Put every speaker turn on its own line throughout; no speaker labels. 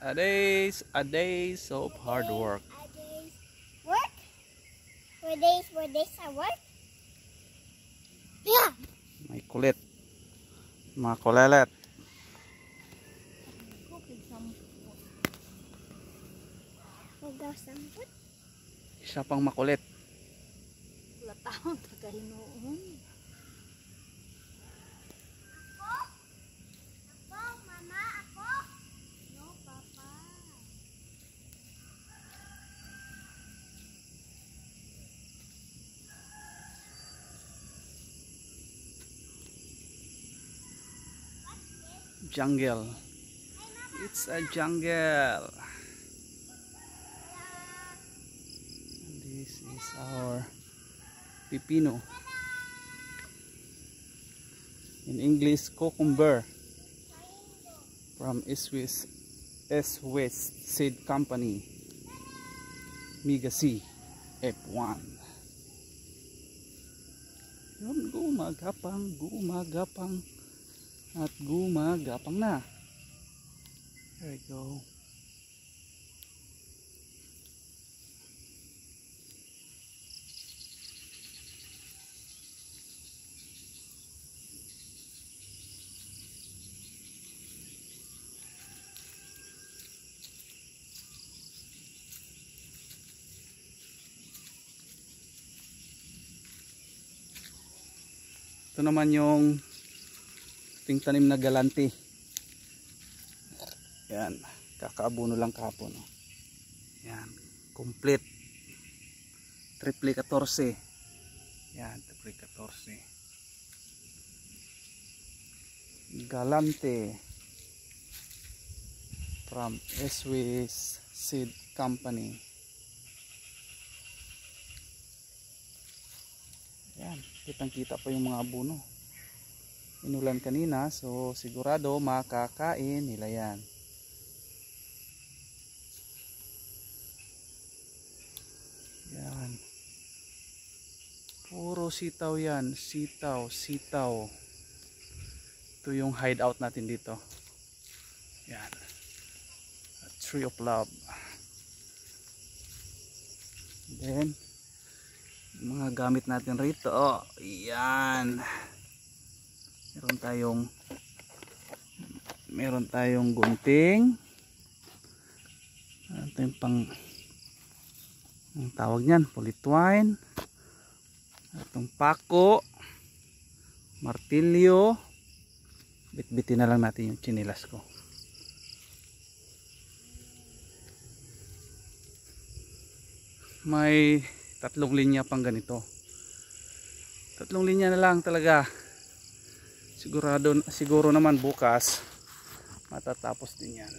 A days of hard work.
A day's work? 4 days of work? Yeah.
May kulit. Mga kulelet.
Magasampot?
Isa pang makulit.
Wala taong tagahinuon.
Ako, mama, ako. No, papa.
Jungle. It's a jungle. This is our pipino. In English, cucumber. From S-West Seed Company. Mega-C F1. Yun, gumagapang at gumagapang na. There we go. Ito naman yung tanim na galante. Yan, kakaabuno lang kahapon. Yan, complete. Triple 14. Yan, triple 14. Galante from S-West Seed Company. Yan, kitang-kita pa yung mga abuno. Inulan kanina, so sigurado makakain nila yan. Yan. Puro sitaw yan. Sitaw. Ito yung hideout natin dito. Yan. A tree of love. Then, mga gamit natin rito. Oh, yan. Meron tayong gunting. Ito yung ang tawag niyan, polytwine. Itong pako, martilyo. Bitbitin na lang natin yung chinilas ko. May 3 linya pang ganito. 3 linya na lang talaga. Siguro naman bukas matatapos din yan.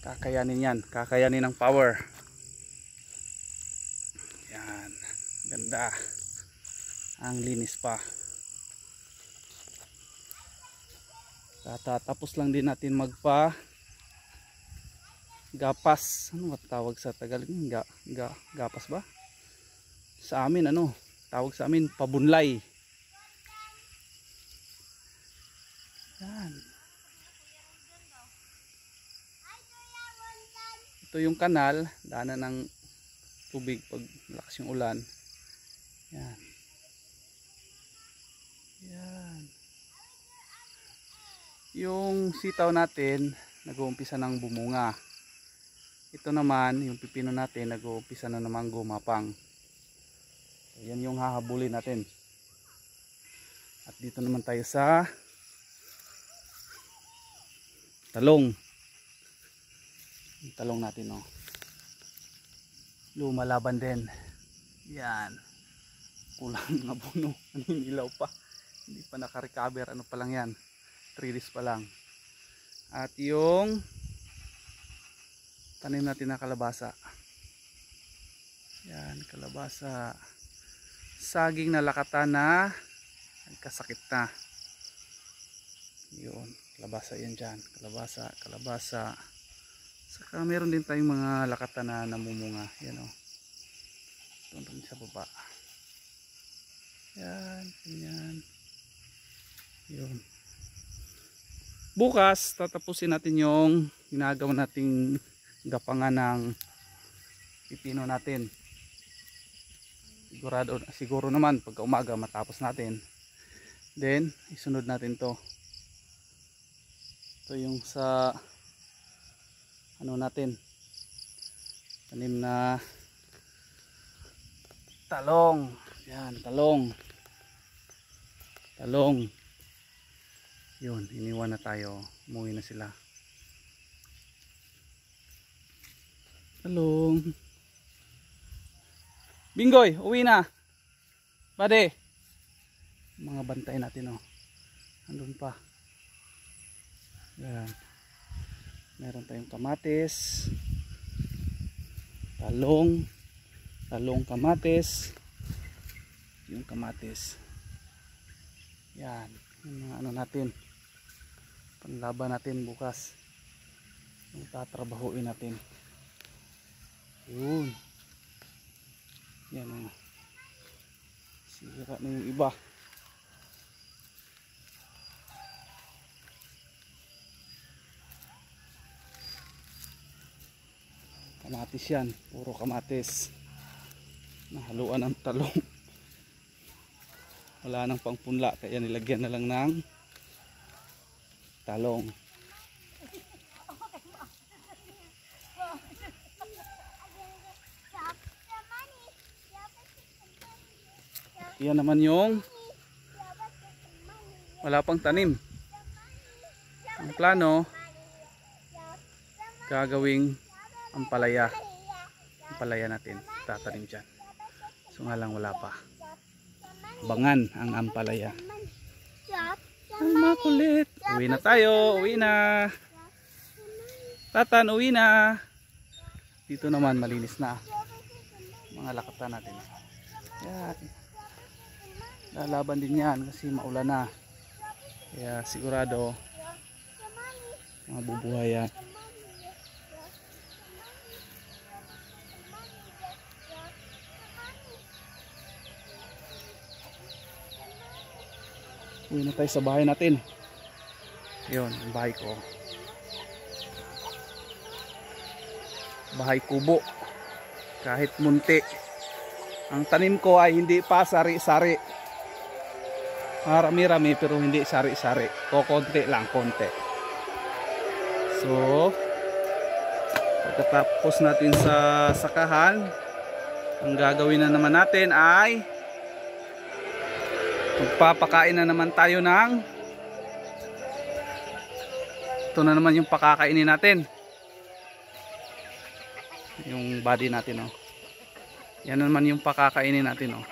Kakayanin ng power. Yan, ganda. Ang linis pa. Tatapos lang din natin gapas. Ano tawag sa Tagalog? Gapas ba? Sa amin tawag sa amin pabunlay. Yan. Ito yung kanal, daanan ng tubig pag malakas yung ulan. Yan. Yan. Yung sitaw natin nag-uumpisa ng bumunga. Ito naman, yung pipino natin nag-uumpisa na naman gumapang. So, yan yung hahabulin natin. At dito naman tayo sa talong. Yung talong natin lumalaban din. Yan. Kulang ng abono. Naninilaw pa. Hindi pa naka-recover. Ano pa lang yan. 3 days pa lang. At yung tanim natin na kalabasa. Yan, kalabasa. Saging na lakatan na nagkasakit na. Yun. Kalabasa yan dyan. Kalabasa. Saka meron din tayong mga lakatan na namumunga. Yan Doon rin sa baba. Yan. Yun. Bukas, tatapusin natin yung ginagawa nating gapangan ng pipino natin. Siguro naman pagka umaga matapos natin. Then isunod natin to. Ito yung sa ano natin, tanim na talong. Yan, talong. Yun, iniwan na tayo. Umuwi na sila. Talong. Bingoy, uwi na. Bade. Mga bantay natin, oh. Andun pa. Yan. Meron tayong kamatis. Talong, kamatis. Yung kamatis. Yan. Yung mga ano natin. Panlaban natin bukas. Yung tatrabahuin natin. Yun. Yan o. Sira na yung iba. Kamatis yan. Puro kamatis. Nahaluan ng talong. Wala nang pangpunla. Kaya nilagyan na lang ng talong. Yan naman yung wala pang tanim. Ang plano gagawing ampalaya natin, tatanim dyan. So nga lang wala pa. Bangan ang ampalaya. Ang makulit. Uwi na tayo, uwi na. Tatan, uwi na. Dito naman malinis na mga lakatan natin. Yan. Lalaban din yan kasi maulan na. Kaya sigurado mabubuhay yan. Uwi na tayo sa bahay natin. Yun, ang bahay ko. Bahay kubo. Kahit munti. Ang tanim ko ay hindi pa sari-sari. Marami-rami pero hindi sari-sari. Konti lang, konti. So, pagkatapos natin sa sakahan, ang gagawin na naman natin ay magpapakain na naman tayo ng ito na naman yung pakakainin natin. Yung body natin, oh. Yan naman yung pakakainin natin, oh.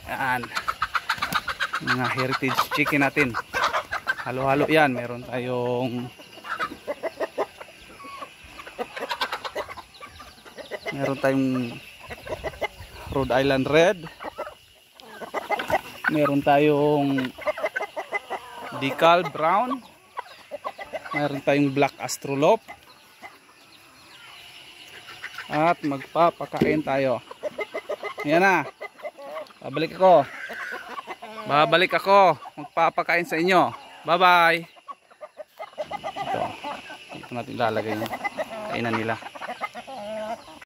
Yan. Mga heritage chicken natin. Halo-halo yan. Meron tayong Rhode Island Red. Meron tayong Decal Brown. Meron tayong Black Astrolop. At magpapakain tayo. Yan na. Babalik ako. Magpapakain sa inyo. Bye bye. Ito natin lalagay yung kainan nila.